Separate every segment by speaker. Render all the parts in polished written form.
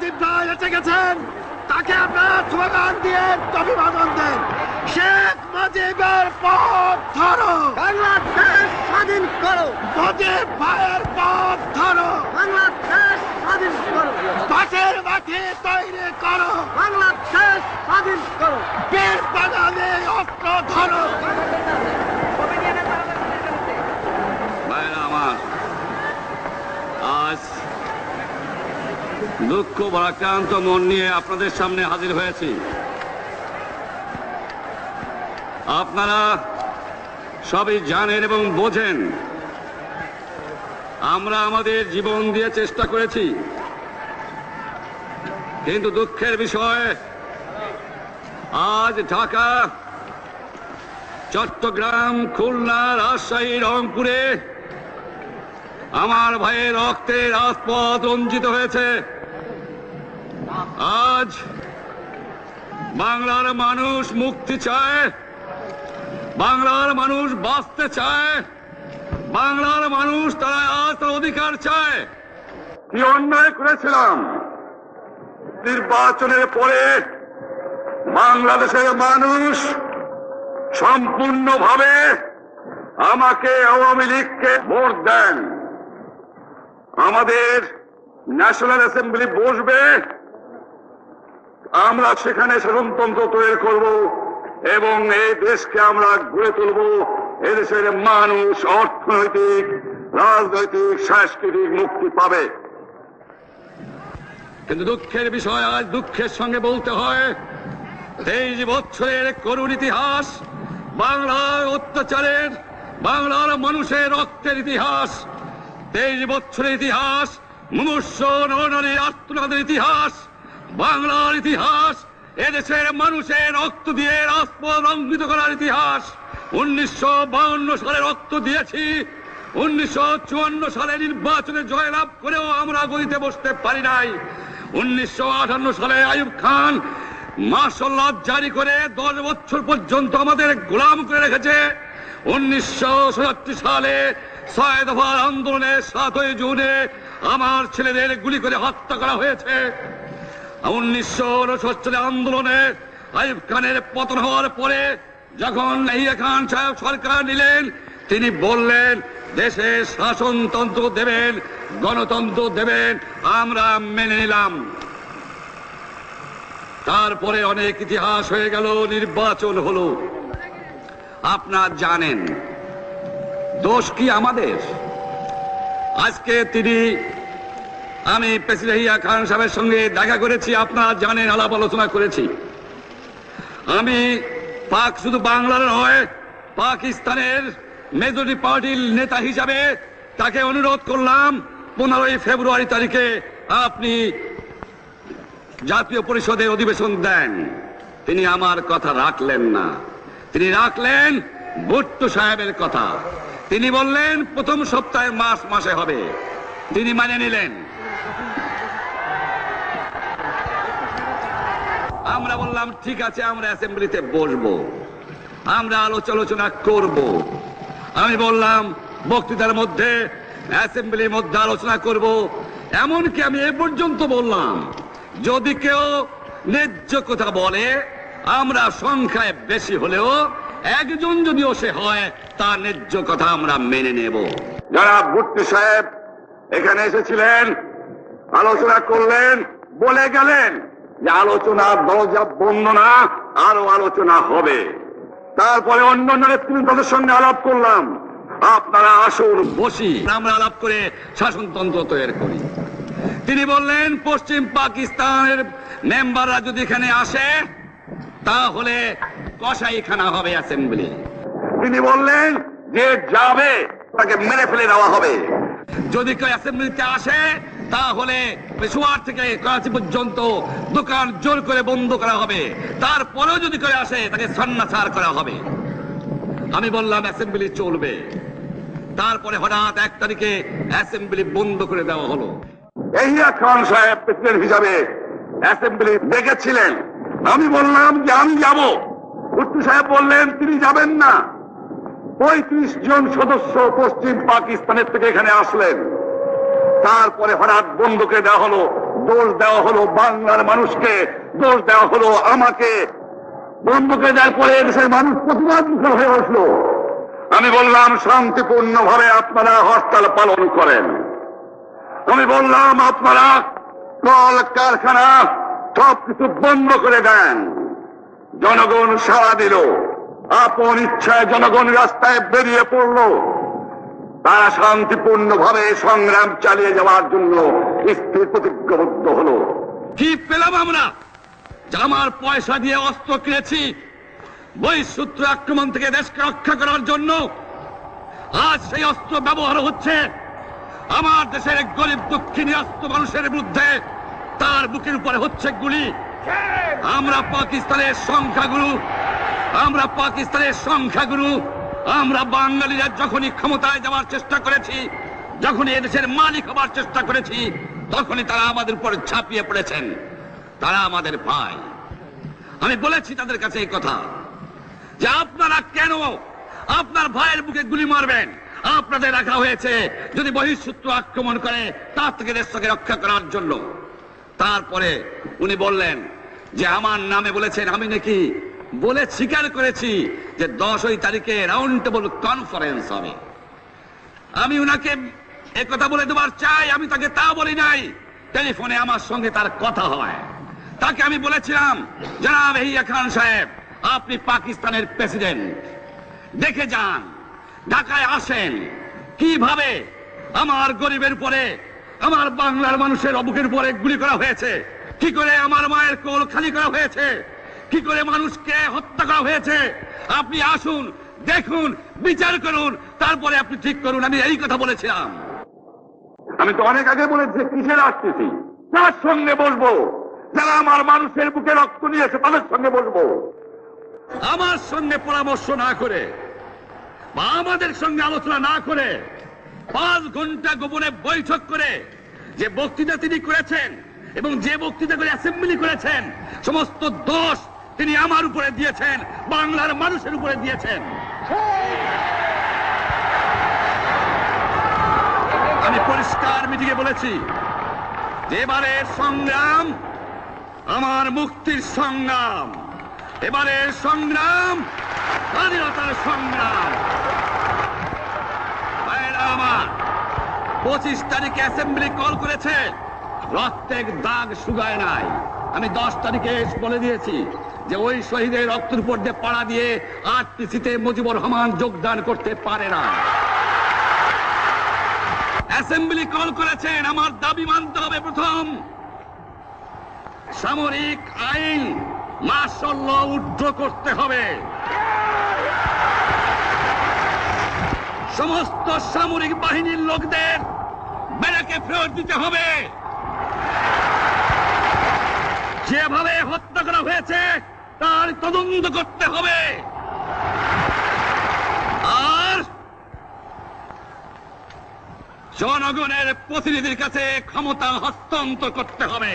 Speaker 1: মুজিব ভাই এসে গেছেন, তাকে আপনারা স্লোগান দিয়ে অভিবাদন দেন। শেখ মুজিবের পথ ধরো,
Speaker 2: বাংলাদেশ স্বাধীন করো,
Speaker 1: মুজিব ভাইয়ের পথ ধরো,
Speaker 2: বাংলাদেশ স্বাধীন করো,
Speaker 1: পাশের মাঠে তৈরি করো,
Speaker 2: বাংলাদেশ স্বাধীন করো,
Speaker 1: বীর বাঙালি অস্ত্র ধরো।
Speaker 3: ভাইরা আমার, আজ দুঃখ ভারাক্রান্ত মন নিয়ে আপনাদের সামনে হাজির হয়েছি। আপনারা সবই জানেন এবং বোঝেন আমরা আমাদের জীবন দিয়ে চেষ্টা করেছি, কিন্তু দুঃখের বিষয় আজ ঢাকা, চট্টগ্রাম, খুলনা, রাজশাহী, রংপুরে আমার ভাইয়ের রক্তে রাজপথ রঞ্জিত হয়েছে। আজ বাংলার মানুষ মুক্তি চায়, বাংলার মানুষ বাঁচতে চায়, বাংলার মানুষ তারা আজ তার অধিকার চায়। কি অন্যায় করেছিলাম নির্বাচনের পরে বাংলাদেশের মানুষ সম্পূর্ণভাবে আমাকে আওয়ামী লীগকে ভোট দেন। আমাদের ন্যাশনাল অ্যাসেম্বলি বসবে, আমরা সেখানে শাসনতন্ত্র তৈরি করব এবং এই দেশকে আমরা গড়ে তুলব। এদেশের মানুষ অর্থনৈতিক, রাজনৈতিক, সাংস্কৃতিক মুক্তি পাবে। কিন্তু দুঃখের বিষয়, আজ দুঃখের সঙ্গে বলতে হয় 23 বছরের করুণ ইতিহাস, বাংলার অত্যাচারের, বাংলার মানুষের রক্তের ইতিহাস, 23 বছরের ইতিহাস, মুমূর্ষ নরনারীর আর্তনাদের ইতিহাস, বাংলার ইতিহাস, এদেশের মানুষের রক্ত দিয়ে রাজপথ রঞ্জিত করার ইতিহাস। 1952 সালে রক্ত দিয়েছি, 1954 সালে নির্বাচনে জয়লাভ করেও আমরা গদিতে বসতে পারি নাই। 1958 সালে আইয়ুব খান মার্শাল ল জারি করে 10 বছর পর্যন্ত আমাদের গোলাম করে রেখেছে। 1967 সালে 6 দফার আন্দোলনে 7 জুনে আমার ছেলেদের গুলি করে হত্যা করা হয়েছে। 1969 সালে আন্দোলনে আইয়ুব খানের পতন হওয়ার পরে যখন ইয়াহিয়া খান সাহেব সরকার নিলেন, তিনি বললেন দেশে শাসনতন্ত্র দেবেন, গণতন্ত্র দেবেন, আমরা মেনে নিলাম। তারপরে অনেক ইতিহাস হয়ে গেল, নির্বাচন হলো। আপনারা জানেন দোষ কি আমাদের? আজকে আমি প্রেসিডেন্ট ইয়াহিয়া খান সাহেবের সঙ্গে দেখা করেছি, আপনারা জানেন, আলাপ আলোচনা করেছি। আমি শুধু বাংলার নয়, পাকিস্তানের মেজরিটি পার্টির নেতা হিসাবে তাকে অনুরোধ করলাম 15 ফেব্রুয়ারি তারিখে আপনি জাতীয় পরিষদের অধিবেশন দেন। তিনি আমার কথা রাখলেন না, তিনি রাখলেন ভুট্টো সাহেবের কথা। তিনি বললেন প্রথম সপ্তাহে মাসে হবে, তিনি মানে নিলেন। আমরা বললাম ঠিক আছে, আমরা অ্যাসেম্বলিতে বসবো, আমরা আলোচনা করব। আমি বললাম বক্তৃতার মধ্যে, অ্যাসেম্বলির মধ্যে আলোচনা করব। এমনকি আমি এ পর্যন্ত বললাম যদি কেউ ন্যায্য কথা বলে, আমরা সংখ্যায় বেশি হলেও একজন যদিও সে হয়, তার ন্যায্য কথা আমরা মেনে নেব। যারা ভুট্টো সাহেব এখানে এসেছিলেন, আলোচনা করলেন, বলে গেলেন যে আলোচনার দরজা বন্ধ না, আরো আলোচনা হবে। তারপরে অন্যান্য নেতৃত্বের সঙ্গে আলাপ করলাম, আপনারা আসুন বসি, আমরা আলাপ করে শাসনতন্ত্র তৈরি করি। তিনি বললেন পশ্চিম পাকিস্তানের মেম্বাররা যদি এখানে আসে তাহলে কসাইখানা হবে অ্যাসেম্বলি। তিনি বললেন যে যাবে তাকে মেরে ফেলে দেওয়া হবে। যদি কেউ অ্যাসেম্বলিতে আসে তাহলে পেশোয়ার থেকে করাচি পর্যন্ত দোকান জোর করে বন্ধ করা হবে, তারপরেও যদি কেউ আসে তাকে সন্ন্যাসার করা হবে। আমি বললাম অ্যাসেম্বলি চলবে। তারপরে হঠাৎ 1 তারিখে অ্যাসেম্বলি বন্ধ করে দেওয়া হলো। ইয়াহিয়া খান সাহেব প্রেসিডেন্ট হিসাবে অ্যাসেম্বলি ডেকেছিলেন, আমি বললাম যে আমি যাব। ভুট্টো সাহেব বললেন তিনি যাবেন না। 35 জন সদস্য পশ্চিম পাকিস্তানের থেকে এখানে আসলেন। তারপরে হঠাৎ বন্ধ করে দেওয়া হলো, দোষ দেওয়া হলো বাংলার মানুষকে, দোষ দেওয়া হলো আমাকে। বন্ধুকে দেওয়ার পরে দেশের মানুষ প্রতিবাদ মুখর হয়ে উঠলো। আমি বললাম শান্তিপূর্ণভাবে আপনারা হরতাল পালন করেন। আমি বললাম আপনারা কল কারখানা সবকিছু বন্ধ করে দেন। জনগণ সাড়া দিল, আপন ইচ্ছায় জনগণ রাস্তায় বেরিয়ে পড়ল। তারা শান্তিপূর্ণভাবে সংগ্রাম চালিয়ে যাওয়ার জন্য স্থির প্রতিজ্ঞাবদ্ধ হলো। কি পেলাম আমরা? আমার পয়সা দিয়ে অস্ত্র কিনেছি বহিঃশত্রু আক্রমণ থেকে দেশকে রক্ষা করার জন্য। আজ সেই অস্ত্র ব্যবহার হচ্ছে আমার দেশের গরিব দুঃখী নিরস্ত্র মানুষের বিরুদ্ধে। তার বুকের উপরে হচ্ছে গুলি। আমরা পাকিস্তানের সংখ্যাগুরু, আমরা বাঙালিরা যখনই ক্ষমতায় যাওয়ার চেষ্টা করেছি, যখনই এদেশের মালিক হবার চেষ্টা করেছি, তখনই তারা আমাদের উপর ঝাঁপিয়ে পড়েছেন। তারা আমাদের ভাই। আমি বলেছি তাদের কাছে এই কথা যে আপনারা কেন আপনার ভাইয়ের বুকে গুলি মারবেন? আপনাদের রাখা হয়েছে যদি বহিঃশত্রু আক্রমণ করে তার থেকে দেশকে রক্ষা করার জন্য। তারপরে উনি বললেন যে আমার নামে বলেছেন, আমি নাকি বলে স্বীকার করেছি যে 10 তারিখে রাউন্ড টেবল কনফারেন্স হবে। আমি উনাকে একথা বলে দেবার চাই, আমি তাকে তা বলি নাই। টেলিফোনে আমার সঙ্গে তার কথা হয়। তাকে আমি বলেছিলাম, জনাব ইয়াহিয়া খান সাহেব, আপনি পাকিস্তানের প্রেসিডেন্ট, দেখে যান, ঢাকায় আসেন কিভাবে আমার গরিবের উপরে, আমার বাংলার মানুষের বুকের উপরে গুলি করা হয়েছে, কি করে আমার মায়ের কোল খালি করা হয়েছে, কি করে মানুষকে হত্যা করা হয়েছে। আপনি আসুন, দেখুন, বিচার করুন, তারপরে আপনি ঠিক করুন। আমি এই কথা বলেছিলাম। আমি তো অনেক আগে বলেছি কিসের আসতেছি, তার সঙ্গে বসবো, যারা আমার মানুষের বুকে রক্ত নিয়েছে তাদের সঙ্গে বসবো। আমার সঙ্গে পরামর্শ না করে বা আমাদের সঙ্গে আলোচনা না করে 5 ঘন্টা গোপনে বৈঠক করে যে বক্তৃতা তিনি করেছেন এবং যে বক্তৃতা করে অ্যাসেম্বলি করেছেন, সমস্ত দোষ তিনি আমার উপরে দিয়েছেন, বাংলার মানুষের উপরে দিয়েছেন। আমি পরিষ্কার মিটিংয়ে বলেছি যে এবারের সংগ্রাম আমার মুক্তির সংগ্রাম, এবারের সংগ্রাম স্বাধীনতার সংগ্রাম। আমার 25 তারিখে অ্যাসেম্বলি কল করেছে, রক্তের দাগ শুকায় নাই। আমি 10 তারিখে বলে দিয়েছি যে ওই শহীদের রক্তের উপর দিয়ে পাড়া দিয়ে আরটিসিতে মুজিবুর রহমান যোগদান করতে পারে না। অ্যাসেম্বলি কল করেছেন, আমার দাবি মানতে হবে। প্রথম, সামরিক আইন মার্শাল ল উড্র করতে হবে। সমস্ত সামরিক বাহিনীর লোকদের ব্যারাকে ফেরত দিতে হবে। যেভাবে হত্যা করা হয়েছে তার তদন্ত করতে হবে। আর জনগণের প্রতিনিধির কাছে ক্ষমতা হস্তান্তর করতে হবে।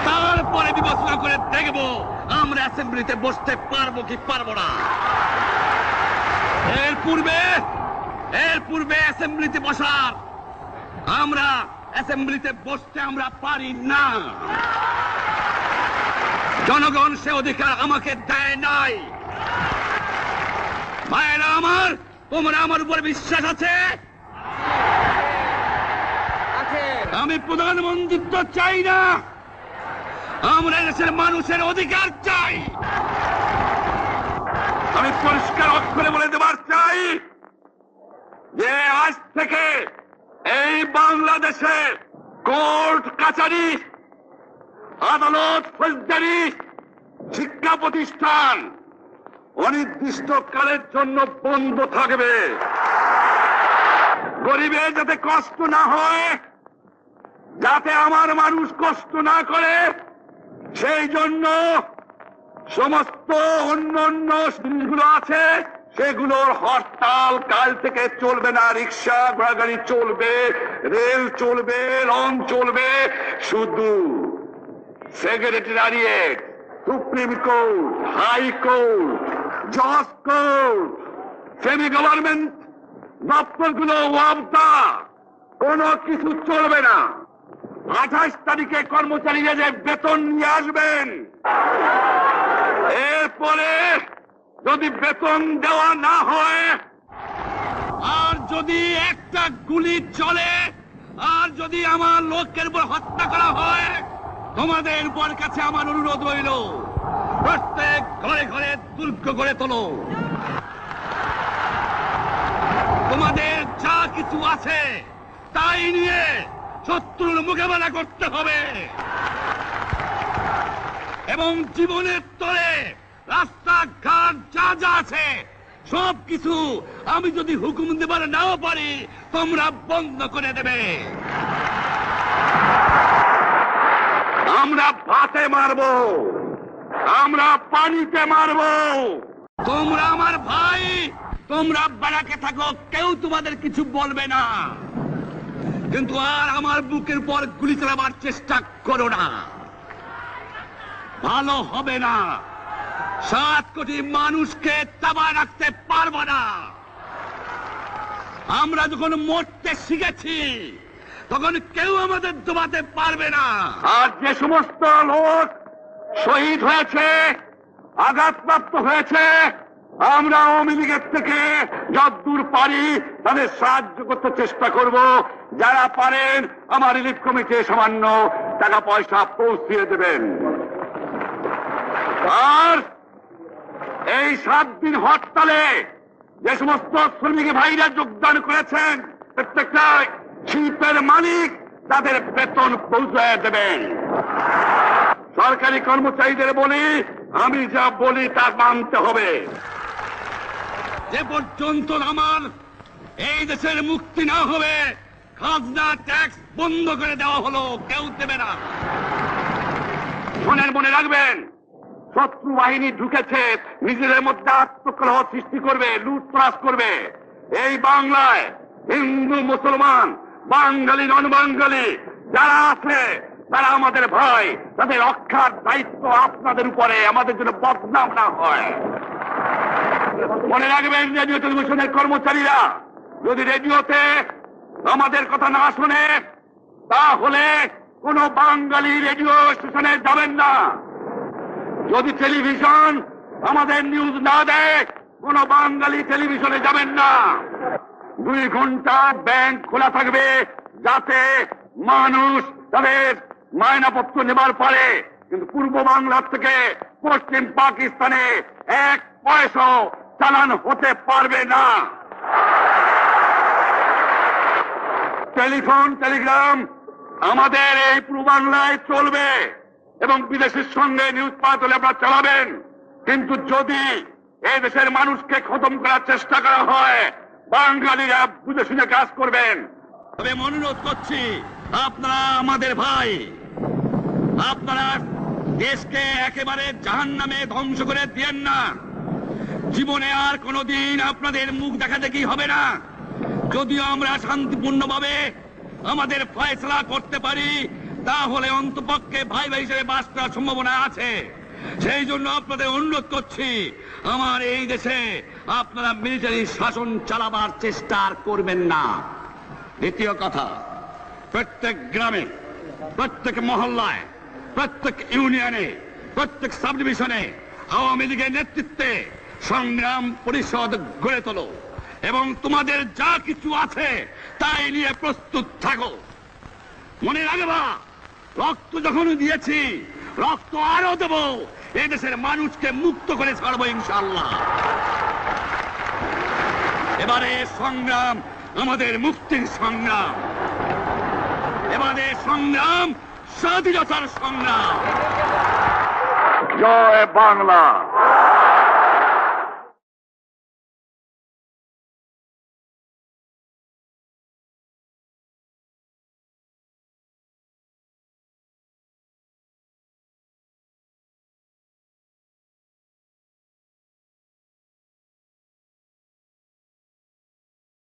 Speaker 3: তারপরে বিবেচনা করে দেখব আমরা অ্যাসেম্বলিতে বসতে পারবো কি পারবো না। এর পূর্বে অ্যাসেম্বলিতে বসার, আমরা অ্যাসেম্বলিতে বসতে আমরা পারি না। জনগণ সে অধিকার আমাকে দেয় নাই। ভাইয়েরা আমার, তোমরা আমার উপর বিশ্বাস আছে? আমি প্রধানমন্ত্রিত্ব চাই না, আমরা দেশের মানুষের অধিকার চাই। আমি পরিষ্কার অক্ষরে বলে দেবার চাই যে আজ থেকে এই বাংলাদেশে কোর্ট কাছারি, আদালত, ফৌজদারি, শিক্ষা প্রতিষ্ঠান অনির্দিষ্টকালের জন্য বন্ধ থাকবে। গরিবের যাতে কষ্ট না হয়, যাতে আমার মানুষ কষ্ট না করে, সেই জন্য সমস্ত অন্যান্য জিনিসগুলো আছে সেগুলোর হরতাল কাল থেকে চলবে না। রিক্সা ঘোড়াগাড়ি চলবে, রেল চলবে, লঞ্চ চলবে। শুধু secretariat, supreme court, high court, জজ কোর্ট, সেমি গভর্নমেন্ট দপ্তরগুলো ওয়াবতা, কোনো কিছু চলবে না। 28 তারিখে কর্মচারীরা যে বেতন নিয়ে আসবেন, এরপরে যদি বেতন দেওয়া না হয়, আর যদি একটা গুলি চলে, আর যদি আমার লোকের উপর হত্যা করা হয়, তোমাদের উপর কাছে আমার অনুরোধ রইল, প্রত্যেক ঘরে ঘরে দুর্গ করে তোলো। তোমাদের যা কিছু আছে তাই নিয়ে শত্রুর মোকাবেলা করতে হবে, এবং জীবনের তরে রাস্তাঘাট যা যা আছে সবকিছু আমি যদি হুকুম দেবার নাও পারি, তোমরা বন্ধ করে দেবে। আমরা ভাতে মারবো, আমরা পানিতে মারবো। তোমরা আমার ভাই, তোমরা বাড়াকে থাকো, কেউ তোমাদের কিছু বলবে না, কিন্তু আর আমার বুকের পর গুলি চালাবার চেষ্টা করো না, ভালো হবে না। 7 কোটি মানুষকে তাবায় রাখতে পারবো না। আমরা যখন মরতে শিখেছি তখন কেউ আমাদের দবাতে পারবে না। আর যে সমস্ত লোক শহীদ হয়েছে, আঘাতপ্রাপ্ত হয়েছে, আমরা আওয়ামী লীগের থেকে যতদূর পারি তাদের সাহায্য করতে চেষ্টা করব। যারা পারেন আমার রিলিফ কমিটি সামান্য টাকা পয়সা পৌঁছিয়ে দেবেন। আর এই 7 দিন হরতালে যে সমস্ত শ্রমিক ভাইরা যোগদান করেছেন, প্রত্যেকটা শিল্পের মালিক তাদের বেতন পৌঁছায় দেবেন। সরকারি কর্মচারীদের বলি, আমি যা বলি তা মানতে হবে। যে পর্যন্ত আমার এই দেশের মুক্তি না হবে, খাজনা ট্যাক্স বন্ধ করে দেওয়া হলো, কেউ দেবে না। শোনেন, মনে রাখবেন, শত্রু বাহিনী ঢুকেছে, নিজেদের মধ্যে আত্মকলহ সৃষ্টি করবে, লুটতরাজ করবে। এই বাংলায় হিন্দু মুসলমান, বাঙালি নন বাঙালি যারা আছে তারা আমাদের ভাই, তাদের রক্ষার দায়িত্ব আপনাদের উপরে, আমাদের জন্য বদনাম না হয়। মনে রাখবেন, রেডিও টেলিভিশনের কর্মচারীরা যদি রেডিওতে আমাদের কথা না শোনে, তাহলে কোন বাঙালি রেডিও স্টেশনে যাবেন না। যদি টেলিভিশন আমাদের নিউজ না দেয়, কোন বাঙালি টেলিভিশনে যাবেন না। 2 ঘন্টা ব্যাংক খোলা থাকবে, যাতে মানুষ তাদের মায়নাপত্র নেবার পারে, কিন্তু পূর্ব বাংলার থেকে পশ্চিম পাকিস্তানে 1 পয়সাও চালান হতে পারবে না। টেলিফোন টেলিগ্রাম আমাদের এই পূর্ব বাংলায় চলবে, এবং বিদেশের সঙ্গে নিউজ পাওয়া হলে আপনারা চালাবেন, কিন্তু যদি এই দেশের মানুষকে খতম করার চেষ্টা করা হয়, বাঙালিরা বুঝে শুনে কাজ করবেন। তবে অনুরোধ করছি, আপনারা আমাদের ভাই, আপনারা দেশকে একেবারে জাহান্নামে ধ্বংস করে দিয়েন না। জীবনে আর কোনোদিন আপনাদের মুখ দেখা দেখি হবে না। যদিও আমরা শান্তিপূর্ণভাবে আমাদের ফয়সলা করতে পারি, তাহলে অন্তপক্ষে ভাই ভাই হিসেবে বাস করার সম্ভাবনা আছে। সেই জন্য আপনাদের অনুরোধ করছি, আমার এই দেশে আপনারা মিলিটারি শাসন চালাবার চেষ্টা আর করবেন না। দ্বিতীয় কথা, প্রত্যেক গ্রামে, প্রত্যেক মহল্লায়, প্রত্যেক ইউনিয়নে, প্রত্যেক সাব ডিভিশনে আওয়ামী লীগের নেতৃত্বে সংগ্রাম পরিষদ গড়ে তোলো, এবং তোমাদের যা কিছু আছে তাই নিয়ে প্রস্তুত থাকো। মনে রাখবা, রক্ত যখন দিয়েছি, রক্ত আরো দেব, এদেশের মানুষকে মুক্ত করে ছাড়বো ইনশাআল্লাহ। এবারে সংগ্রাম আমাদের মুক্তির সংগ্রাম, এবারে সংগ্রাম স্বাধীনতার সংগ্রাম। জয় বাংলা।